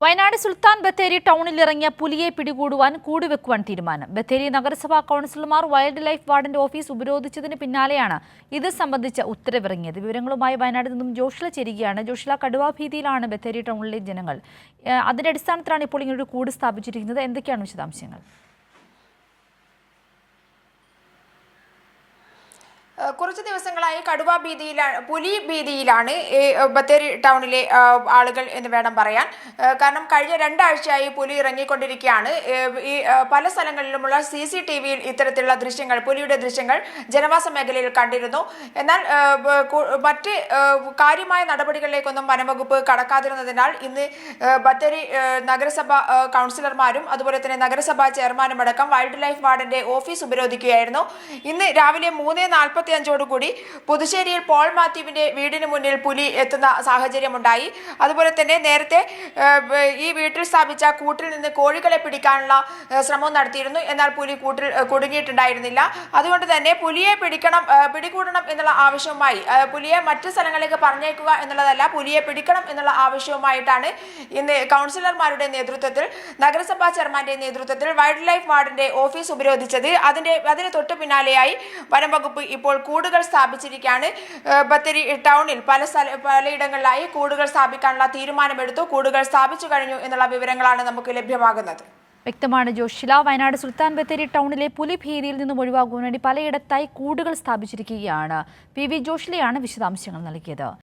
വയനാട് സുൽത്താൻ ബത്തേരി ടൗണിലിറങ്ങിയ പുലിയെ പിടികൂടുവാൻ കൂടുവെക്കുവാൻ തീരുമാനം. ബത്തേരി നഗരസഭാ കൗൺസിലർമാർ വൈൽഡ് ലൈഫ് വാർഡന്റെ ഓഫീസ് ഉപരോധിച്ചതിന് പിന്നാലെയാണ് ഇത് സംബന്ധിച്ച ഉത്തരവിറങ്ങിയത്. വിവരങ്ങളുമായി വയനാട്ടിൽ നിന്നും ജോഷില ചേരുകയാണ്. ജോഷില, കടുവാ ഭീതിയിലാണ് ബത്തേരി ടൗണിലെ ജനങ്ങൾ. അതിന്റെ അടിസ്ഥാനത്തിലാണ് ഇപ്പോൾ ഇങ്ങനൊരു കൂട് സ്ഥാപിച്ചിരിക്കുന്നത്. എന്തൊക്കെയാണ് വിശദാംശങ്ങൾ? കുറച്ച് ദിവസങ്ങളായി കടുവ ഭീതിയിലാണ്, പുലി ഭീതിയിലാണ് ബത്തേരി ടൗണിലെ ആളുകൾ എന്ന് വേണം പറയാൻ. കാരണം കഴിഞ്ഞ 2 ആഴ്ചയായി പുലി ഇറങ്ങിക്കൊണ്ടിരിക്കുകയാണ്. ഈ പല സ്ഥലങ്ങളിലുമുള്ള CCTVയിൽ ഇത്തരത്തിലുള്ള ദൃശ്യങ്ങൾ, പുലിയുടെ ദൃശ്യങ്ങൾ ജനവാസ മേഖലയിൽ കണ്ടിരുന്നു. എന്നാൽ മറ്റ് കാര്യമായ നടപടികളിലേക്കൊന്നും വനംവകുപ്പ് കടക്കാതിരുന്നതിനാൽ ഇന്ന് ബത്തേരി നഗരസഭ കൗൺസിലർമാരും അതുപോലെ തന്നെ നഗരസഭാ ചെയർമാനും അടക്കം വൈൽഡ് ലൈഫ് വാർഡന്റെ ഓഫീസ് ഉപരോധിക്കുകയായിരുന്നു. ഇന്ന് രാവിലെ 3:45 പുതുശ്ശേരിയിൽ പോൾ മാത്യുവിന്റെ വീടിന് മുന്നിൽ പുലി എത്തുന്ന സാഹചര്യമുണ്ടായി. അതുപോലെ തന്നെ നേരത്തെ ഈ വീട്ടിൽ സ്ഥാപിച്ച കൂട്ടിൽ നിന്ന് കോഴികളെ പിടിക്കാനുള്ള ശ്രമം നടത്തിയിരുന്നു. എന്നാൽ പുലി കൂട്ടിൽ കുടുങ്ങിയിട്ടുണ്ടായിരുന്നില്ല. അതുകൊണ്ട് തന്നെ പുലിയെ പിടികൂടണം എന്നുള്ള ആവശ്യവുമായി, പുലിയെ മറ്റു സ്ഥലങ്ങളിലേക്ക് പറഞ്ഞേക്കുക എന്നുള്ളതല്ല, പുലിയെ പിടിക്കണം എന്നുള്ള ആവശ്യവുമായിട്ടാണ് ഇന്ന് കൗൺസിലർമാരുടെ നേതൃത്വത്തിൽ, നഗരസഭാ ചെയർമാന്റെ നേതൃത്വത്തിൽ വൈൽഡ് ലൈഫ് വാർഡന്റെ ഓഫീസ് ഉപരോധിച്ചത്. അതിന് തൊട്ടു പിന്നാലെയായി വനംവകുപ്പ് ഇപ്പോൾ കൂടുകൾ സ്ഥാപിച്ചിരിക്കുകയാണ്. ബത്തേരി ടൗണിൽ പലയിടങ്ങളിലായി കൂടുകൾ സ്ഥാപിക്കാനുള്ള തീരുമാനമെടുത്തു. കൂടുകൾ സ്ഥാപിച്ചു കഴിഞ്ഞു എന്നുള്ള വിവരങ്ങളാണ് നമുക്ക് ലഭ്യമാകുന്നത്. വ്യക്തമാണ് ജോഷില. വയനാട് സുൽത്താൻ ബത്തേരി ടൗണിലെ പുലി ഭീതിയിൽ നിന്നും ഒഴിവാകുവാൻ വേണ്ടി പലയിടത്തായി കൂടുകൾ സ്ഥാപിച്ചിരിക്കുകയാണ്. PV ജോഷിലയാണ് വിശദാംശങ്ങൾ നൽകിയത്.